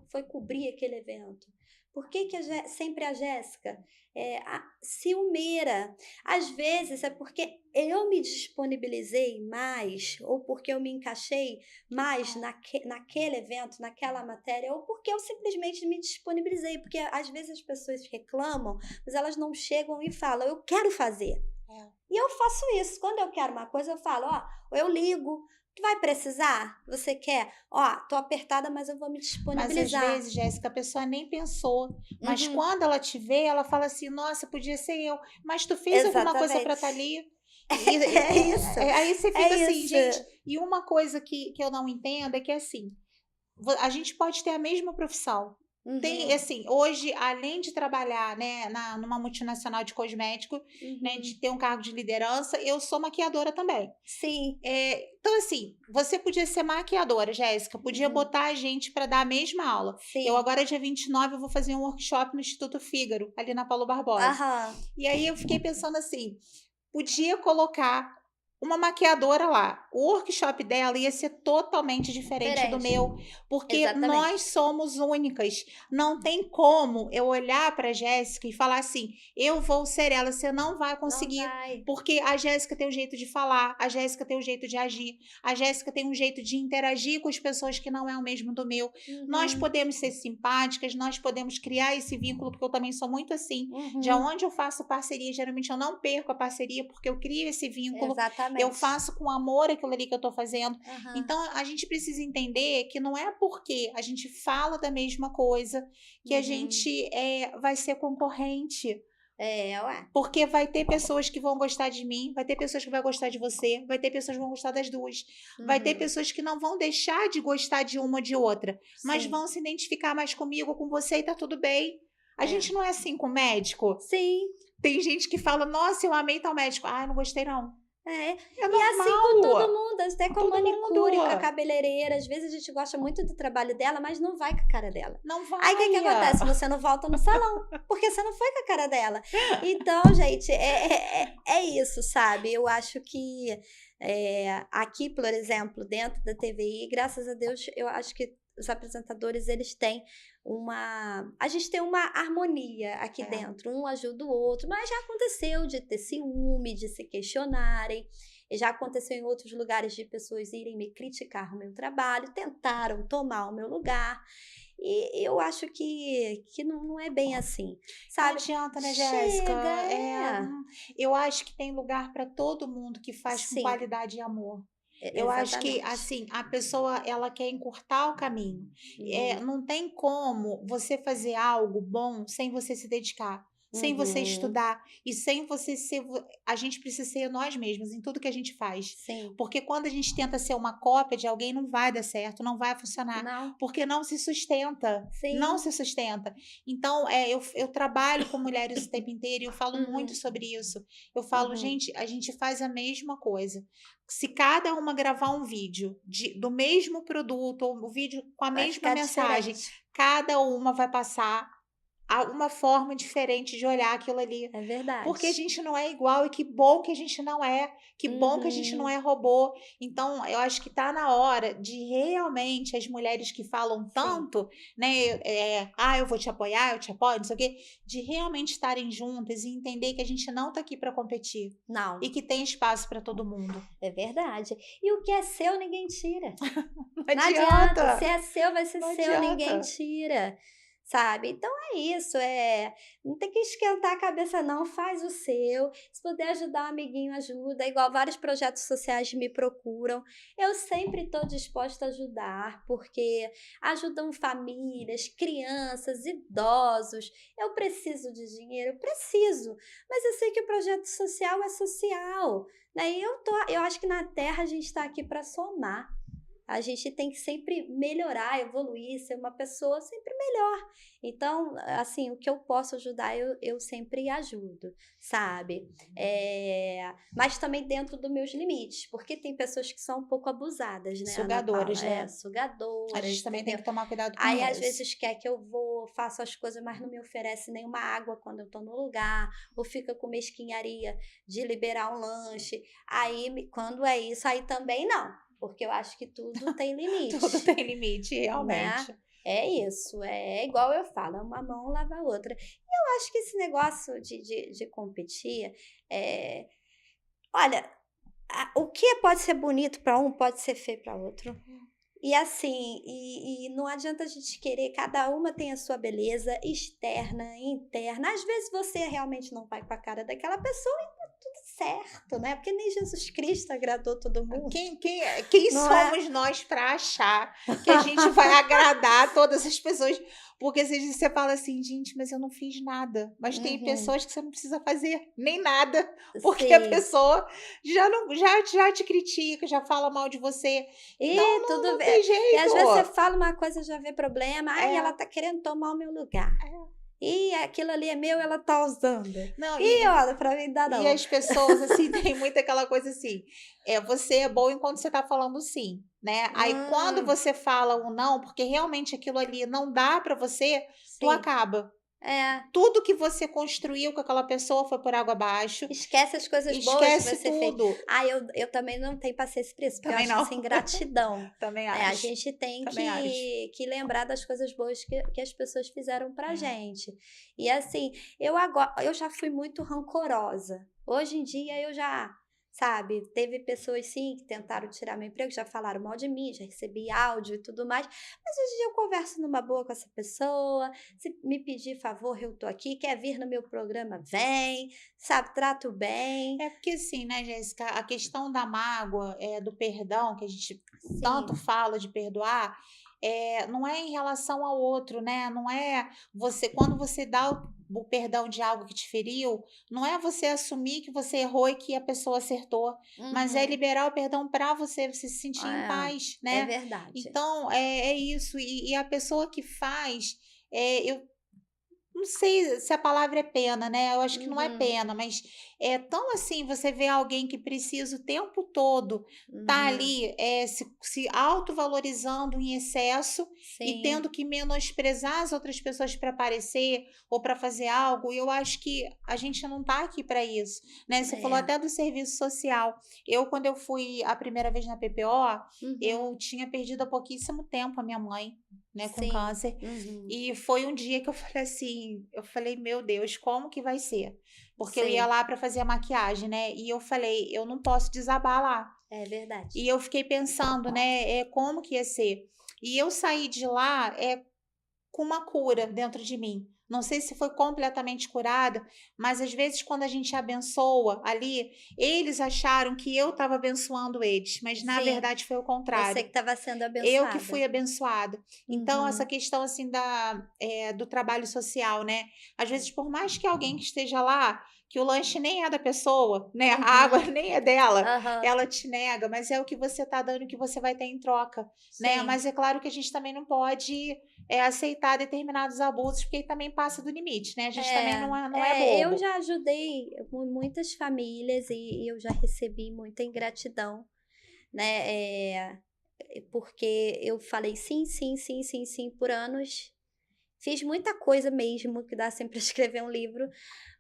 foi cobrir aquele evento? Por que sempre a Jéssica ciumeira? Às vezes é porque eu me disponibilizei mais, ou porque eu me encaixei mais naquele evento, naquela matéria, ou porque eu simplesmente me disponibilizei. Porque às vezes as pessoas reclamam, mas elas não chegam e falam, eu quero fazer. E eu faço isso. Quando eu quero uma coisa, eu falo, eu ligo. Tu vai precisar? Você quer? Tô apertada, mas eu vou me disponibilizar. Mas às vezes, Jéssica, a pessoa nem pensou. Mas quando ela te vê, ela fala assim, nossa, podia ser eu. Mas tu fez alguma coisa pra estar ali? Isso. Aí você fica assim, gente. E uma coisa que eu não entendo é que, assim, a gente pode ter a mesma profissão. Tem, assim, hoje, além de trabalhar, né, numa multinacional de cosmético, né, de ter um cargo de liderança, eu sou maquiadora também. Sim. Então, assim, você podia ser maquiadora, Jéssica, podia botar a gente para dar a mesma aula. Sim. Eu agora, dia 29, eu vou fazer um workshop no Instituto Fígaro, ali na Paulo Barbosa. E aí eu fiquei pensando assim, podia colocar uma maquiadora lá. O workshop dela ia ser totalmente diferente do meu, porque nós somos únicas. Não tem como eu olhar para a Jéssica e falar assim, eu vou ser ela, você não vai conseguir. Não vai. Porque a Jéssica tem um jeito de falar, a Jéssica tem um jeito de agir, a Jéssica tem um jeito de interagir com as pessoas que não é o mesmo do meu. Nós podemos ser simpáticas, nós podemos criar esse vínculo, porque eu também sou muito assim. De onde eu faço parceria, geralmente eu não perco a parceria, porque eu crio esse vínculo. Exatamente. Eu faço com amor aquilo ali que eu tô fazendo. Então, a gente precisa entender que não é porque a gente fala da mesma coisa que a gente vai ser concorrente. Porque vai ter pessoas que vão gostar de mim, vai ter pessoas que vão gostar de você, vai ter pessoas que vão gostar das duas. Vai ter pessoas que não vão deixar de gostar de uma ou de outra, mas vão se identificar mais comigo ou com você e tá tudo bem. A gente não é assim com médico? Sim. Tem gente que fala, nossa, eu amei tal médico. Ah, não gostei não. É E normal. assim com todo mundo, até com a todo manicure, mundo. com a cabeleireira. Às vezes a gente gosta muito do trabalho dela, mas não vai com a cara dela. Não vai. Aí o que acontece? Você não volta no salão, porque você não foi com a cara dela. Então, gente, é isso, sabe? Eu acho que aqui, por exemplo, dentro da TVI, graças a Deus, eu acho que os apresentadores, eles têm a gente tem uma harmonia aqui dentro, um ajuda o outro, mas já aconteceu de ter ciúme, de se questionarem, e já aconteceu em outros lugares de pessoas irem me criticar o meu trabalho, tentaram tomar o meu lugar, e eu acho que não é bem assim, sabe? Não adianta, né, Jéssica? Chega, Eu acho que tem lugar para todo mundo que faz com Sim. qualidade e amor. Eu acho que, Exatamente. assim, a pessoa, ela quer encurtar o caminho. Não tem como você fazer algo bom sem você se dedicar, sem você estudar e sem você ser... A gente precisa ser nós mesmos em tudo que a gente faz. Sim. Porque quando a gente tenta ser uma cópia de alguém, não vai dar certo, não vai funcionar. Não. Porque não se sustenta. Sim. Não se sustenta. Então, eu trabalho com mulheres o tempo inteiro e eu falo muito sobre isso. Eu falo, gente, a gente faz a mesma coisa. Se cada uma gravar um vídeo do mesmo produto, ou um vídeo com a Vai mesma ficar mensagem, diferente. cada uma vai passar uma forma diferente de olhar aquilo ali. É verdade. Porque a gente não é igual e que bom que a gente não é. Que bom que a gente não é robô. Então, eu acho que está na hora de realmente as mulheres que falam tanto, né? Eu vou te apoiar, eu te apoio, não sei o quê, de realmente estarem juntas e entender que a gente não está aqui para competir. Não. E que tem espaço para todo mundo. É verdade. E o que é seu, ninguém tira. Não adianta. Se é seu, vai ser Não seu, adianta. ninguém tira. Sabe? Então é isso, não tem que esquentar a cabeça não, faz o seu, se puder ajudar um amiguinho, ajuda, igual vários projetos sociais me procuram, eu sempre estou disposta a ajudar, porque ajudam famílias, crianças, idosos, eu preciso de dinheiro, preciso, mas eu sei que o projeto social é social, né? E eu acho que na Terra a gente está aqui para somar. A gente tem que sempre melhorar, evoluir, ser uma pessoa sempre melhor. Então, assim, o que eu posso ajudar, eu sempre ajudo, sabe? Mas também dentro dos meus limites, porque tem pessoas que são um pouco abusadas, né? Sugadoras, né? Sugadoras. A gente também tem que tomar cuidado com Aí, isso. às vezes, quer que eu faço as coisas, mas não me oferece nenhuma água quando eu tô no lugar, ou fica com mesquinharia de liberar um lanche. Aí, quando é isso, aí também não. Porque eu acho que tudo tem limite. Tudo tem limite, realmente. Né? É isso, é igual eu falo, uma mão lava a outra. E eu acho que esse negócio de competir, olha, o que pode ser bonito para um, pode ser feio para outro. E assim, e não adianta a gente querer, cada uma tem a sua beleza externa, interna. Às vezes você realmente não vai com a cara daquela pessoa e tá tudo certo, né? Porque nem Jesus Cristo agradou todo mundo. Quem somos nós para achar que a gente vai agradar todas as pessoas? Porque às vezes você fala assim, gente, mas eu não fiz nada. Mas tem pessoas que você não precisa fazer nem nada, porque a pessoa já te critica, já fala mal de você. Então, tudo não bem. tem jeito. E às vezes você fala uma coisa, já vê problema. Ai, ela tá querendo tomar o meu lugar. E aquilo ali é meu, ela tá usando. Não, olha, pra mim dá não. E as pessoas, assim, tem muito aquela coisa assim, você é bom enquanto você tá falando sim, né? Aí quando você fala um não, porque realmente aquilo ali não dá pra você, tu acaba. Tudo que você construiu com aquela pessoa foi por água abaixo. Esquece as coisas boas que você tudo. fez. Eu também não tenho paciência pra isso, porque também eu acho isso ingratidão. Também acho. A gente tem que lembrar das coisas boas que as pessoas fizeram pra gente. E assim, eu já fui muito rancorosa. Hoje em dia eu já... Sabe, teve pessoas sim que tentaram tirar meu emprego, já falaram mal de mim, já recebi áudio e tudo mais, mas hoje em dia eu converso numa boa com essa pessoa, se me pedir favor, eu tô aqui, quer vir no meu programa, vem, sabe, trato bem. É porque assim, né, Jéssica, a questão da mágoa, do perdão, que a gente tanto fala de perdoar, não é em relação ao outro, né? Não é quando você dá o perdão de algo que te feriu, não é você assumir que você errou e que a pessoa acertou, mas é liberar o perdão para você se sentir em paz, né? É verdade. Então, é isso. E a pessoa que faz, eu não sei se a palavra é pena, né? Eu acho que não é Uhum, pena, mas é tão assim, você vê alguém que precisa o tempo todo tá uhum. ali se autovalorizando em excesso e Sim, tendo que menosprezar as outras pessoas para aparecer ou para fazer algo. E eu acho que a gente não tá aqui para isso, né? Você falou é. até do serviço social. Eu, quando eu fui a primeira vez na PPO, eu Uhum, tinha perdido há pouquíssimo tempo a minha mãe, né, com sim, câncer. uhum, E foi um dia que eu falei assim, eu falei, meu Deus, como que vai ser? Porque eu ia sim, lá para fazer a maquiagem, né? E eu falei, eu não posso desabar lá. é verdade. E eu fiquei pensando, né, como que ia ser. E eu saí de lá com uma cura dentro de mim. Não sei se foi completamente curada, mas às vezes quando a gente abençoa ali, eles acharam que eu estava abençoando eles, mas na Sim, verdade foi o você contrário. que estava sendo Eu que abençoada. fui abençoada. Então, essa Uhum, questão assim do trabalho social, né? Às vezes, por mais que alguém que esteja lá, que o lanche nem é da pessoa, né? A água uhum, nem é dela, aham, ela te nega, mas é o que você está dando que você vai ter em troca, né? sim. Mas é claro que a gente também não pode aceitar determinados abusos, porque aí também passa do limite, né? A gente também não é Eu bobo. já ajudei muitas famílias e eu já recebi muita ingratidão, né? Porque eu falei sim, sim, sim, sim, sim por anos. Fiz muita coisa mesmo, que dá sempre para escrever um livro.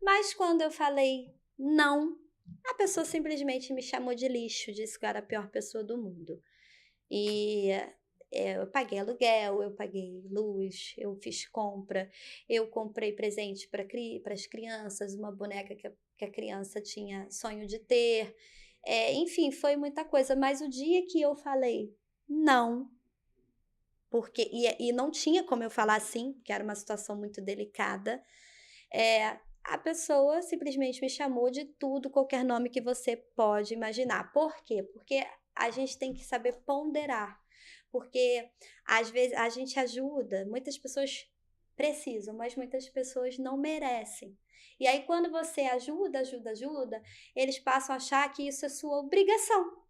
Mas quando eu falei não, a pessoa simplesmente me chamou de lixo, disse que eu era a pior pessoa do mundo. E eu paguei aluguel, eu paguei luz, eu fiz compra, eu comprei presente para as crianças, uma boneca que a criança tinha sonho de ter. Enfim, foi muita coisa. Mas o dia que eu falei não, porque e não tinha como eu falar assim, porque era uma situação muito delicada, a pessoa simplesmente me chamou de tudo, qualquer nome que você pode imaginar. Por quê? Porque a gente tem que saber ponderar. Porque às vezes a gente ajuda, muitas pessoas precisam, mas muitas pessoas não merecem. E aí, quando você ajuda, ajuda, ajuda, eles passam a achar que isso é sua obrigação.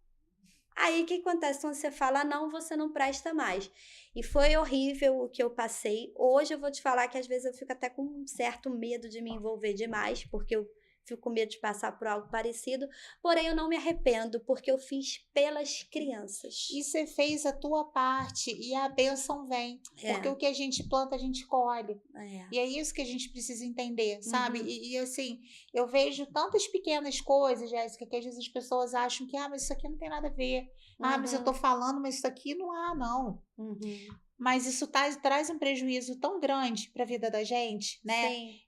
Aí o que acontece quando você fala não, você não presta mais. E foi horrível o que eu passei. Hoje eu vou te falar que às vezes eu fico até com um certo medo de me envolver demais, porque eu fico com medo de passar por algo parecido. Porém, eu não me arrependo, porque eu fiz pelas crianças. E você fez a tua parte e a bênção vem. Porque É, o que a gente planta, a gente colhe. é. E é isso que a gente precisa entender, sabe? Uhum, Assim, eu vejo tantas pequenas coisas, Jéssica, que às vezes as pessoas acham que, mas isso aqui não tem nada a ver. Mas eu tô uhum, falando, mas isso aqui não há, não. uhum. Mas isso traz um prejuízo tão grande para a vida da gente, né? Sim.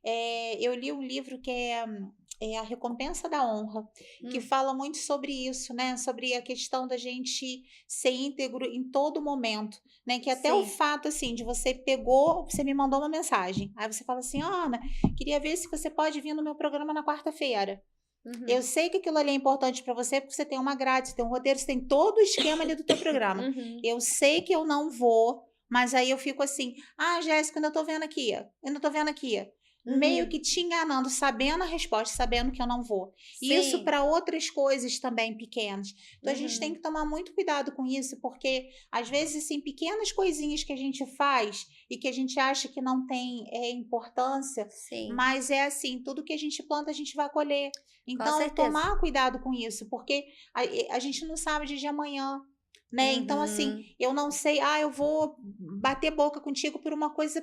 Eu li um livro que é A Recompensa da Honra, que Hum, fala muito sobre isso, né? Sobre a questão da gente ser íntegro em todo momento, né? Que até o sim. fato, assim, de você me mandou uma mensagem, aí você fala assim, Ana, queria ver se você pode vir no meu programa na quarta-feira. Eu Uhum, sei que aquilo ali é importante para você, porque você tem uma grade, você tem um roteiro, você tem todo o esquema ali do teu programa. uhum, Eu sei que eu não vou, mas aí eu fico assim, Jéssica, ainda tô vendo aqui, ainda tô vendo aqui. Meio uhum. que te enganando, sabendo a resposta, sabendo que eu não vou. E isso Sim. para outras coisas também pequenas. Então a gente tem Uhum, que tomar muito cuidado com isso, porque às vezes, assim, pequenas coisinhas que a gente faz e que a gente acha que não tem importância, sim. mas é assim, tudo que a gente planta, a gente vai colher. Com Então, certeza. tomar cuidado com isso, porque a gente não sabe o dia de amanhã, né? Então, assim, Uhum. eu não sei, eu vou bater boca contigo por uma coisa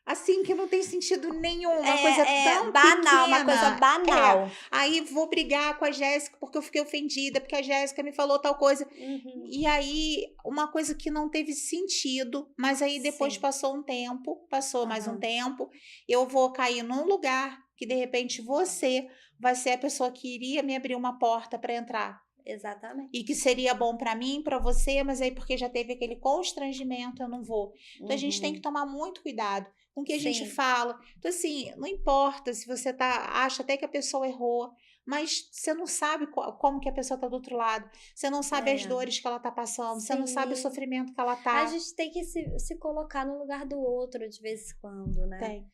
assim que não tem sentido nenhum, uma coisa É tão banal, uma coisa pequena. banal. Aí vou brigar com a Jéssica porque eu fiquei ofendida, porque a Jéssica me falou tal coisa. Uhum. E aí, uma coisa que não teve sentido, mas aí depois Sim. passou mais um Aham. tempo, eu vou cair num lugar que de repente você vai ser a pessoa que iria me abrir uma porta para entrar. E Exatamente. que seria bom para mim, para você, mas aí porque já teve aquele constrangimento, eu não vou. Então a gente tem que Uhum. tomar muito cuidado com o que a gente Sim. fala. Então assim, não importa se você acha até que a pessoa errou, mas você não sabe como que a pessoa está do outro lado. Você não sabe as É. dores que ela está passando, você não sabe o Sim. sofrimento que ela A está. gente tem que se colocar no lugar do outro de vez em quando, né? Tem.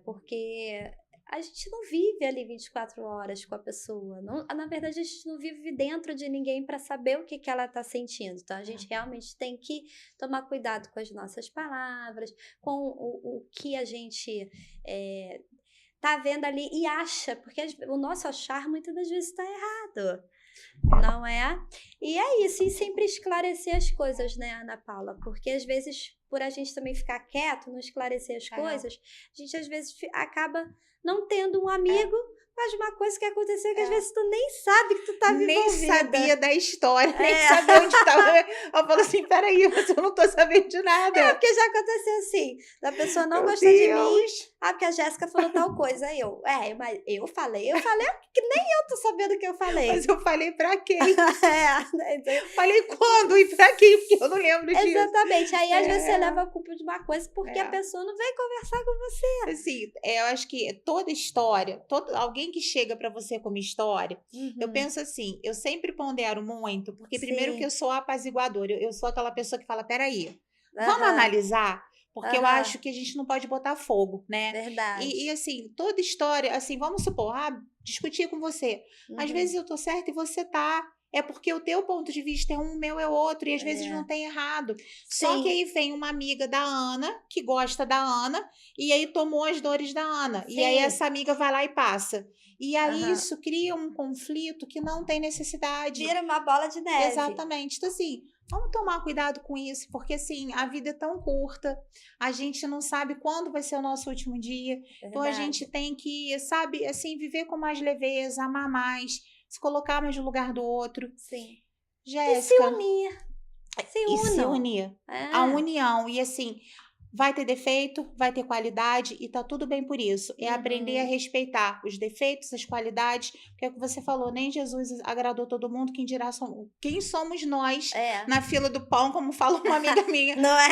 Porque a gente não vive ali 24 horas com a pessoa. Não, na verdade, a gente não vive dentro de ninguém para saber o que ela está sentindo. Então, a gente realmente tem que tomar cuidado com as nossas palavras, com o que a gente tá vendo ali e acha, porque o nosso achar muitas das vezes está errado. Não é? E é isso, e sempre esclarecer as coisas, né, Ana Paula? Porque às vezes, por a gente também ficar quieto, não esclarecer as coisas, a gente às vezes acaba não tendo um amigo, mas uma coisa que aconteceu que às vezes tu nem sabe que tu tá envolvida. Nem sabia da história, nem sabia onde estava. Eu falo assim, peraí, mas eu não tô sabendo de nada. Porque já aconteceu assim, da pessoa não gostar de mim, porque a Jéssica falou tal coisa, mas eu falei que nem eu tô sabendo o que eu falei. Mas eu falei pra quem? Falei quando e pra quem, porque eu não lembro disso. Exatamente, aí às vezes você leva a culpa de uma coisa porque a pessoa não veio conversar com você. Assim, eu acho que toda história, alguém que chega pra você com uma história, eu penso assim, eu sempre pondero muito, porque primeiro que eu sou apaziguadora, eu sou aquela pessoa que fala, peraí, vamos analisar? Porque eu acho que a gente não pode botar fogo, né? Verdade. E assim, toda história, assim, vamos supor, discutir com você. Às vezes eu tô certa e você tá. É porque o teu ponto de vista é um, o meu é outro, e às vezes não tem errado. Só que aí vem uma amiga da Ana, que gosta da Ana, e aí tomou as dores da Ana. E aí essa amiga vai lá e passa. E aí isso cria um conflito que não tem necessidade. Vira uma bola de neve. Exatamente. Então, assim, vamos tomar cuidado com isso, porque, assim, a vida é tão curta, a gente não sabe quando vai ser o nosso último dia. Então, a gente tem que, sabe, assim, viver com mais leveza, amar mais, se colocar mais no lugar do outro. Sim. Jéssica. E se unir. Se unir. A união. E, assim, vai ter defeito, vai ter qualidade e tá tudo bem por isso. É aprender a respeitar os defeitos, as qualidades, porque é o que você falou, nem Jesus agradou todo mundo, quem dirá quem somos nós na fila do pão, como fala uma amiga minha. Não é?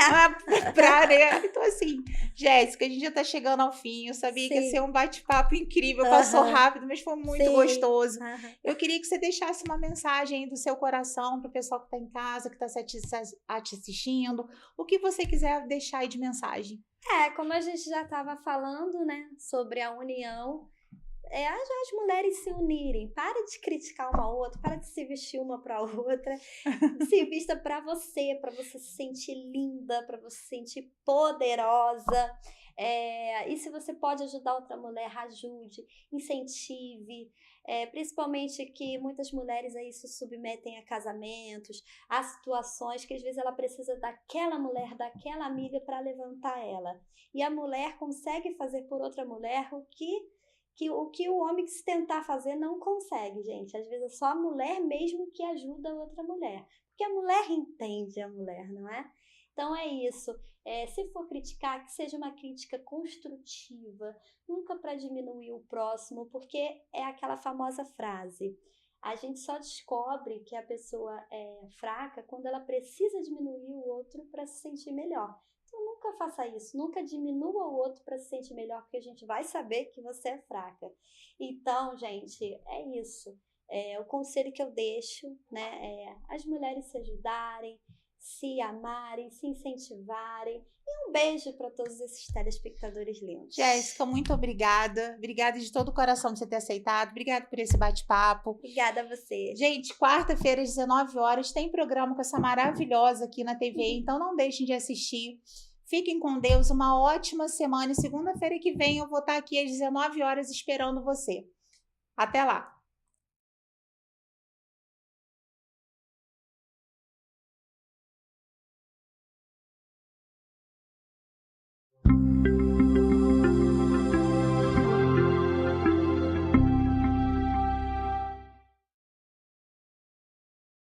Então, assim, Jéssica, a gente já tá chegando ao fim. Eu sabia que ia ser um bate-papo incrível, passou rápido, mas foi muito gostoso. Eu queria que você deixasse uma mensagem aí do seu coração pro pessoal que tá em casa, que tá te assistindo, o que você quiser deixar aí de mensagem. Como a gente já estava falando, né, sobre a união, as mulheres se unirem, para de criticar uma outra, para de se vestir uma para outra, se vista para você se sentir linda, para você se sentir poderosa, e se você pode ajudar outra mulher, ajude, incentive, principalmente que muitas mulheres aí se submetem a casamentos, a situações que às vezes ela precisa daquela mulher, daquela amiga para levantar ela, e a mulher consegue fazer por outra mulher o que o homem que se tentar fazer não consegue, gente. Às vezes é só a mulher mesmo que ajuda a outra mulher. Porque a mulher entende a mulher, não é? Então é isso. Se for criticar, que seja uma crítica construtiva, nunca para diminuir o próximo, porque é aquela famosa frase. A gente só descobre que a pessoa é fraca quando ela precisa diminuir o outro para se sentir melhor. Então, nunca faça isso, nunca diminua o outro para se sentir melhor, porque a gente vai saber que você é fraca. Então, gente, é isso. O conselho que eu deixo, né, as mulheres se ajudarem, se amarem, se incentivarem. E um beijo para todos esses telespectadores lindos. Jéssica, muito obrigada. Obrigada de todo o coração por você ter aceitado. Obrigada por esse bate-papo. Obrigada a você. Gente, quarta-feira às 19 horas tem programa com essa maravilhosa aqui na TV, então não deixem de assistir. Fiquem com Deus, uma ótima semana. E segunda-feira que vem eu vou estar aqui às 19 horas esperando você. Até lá!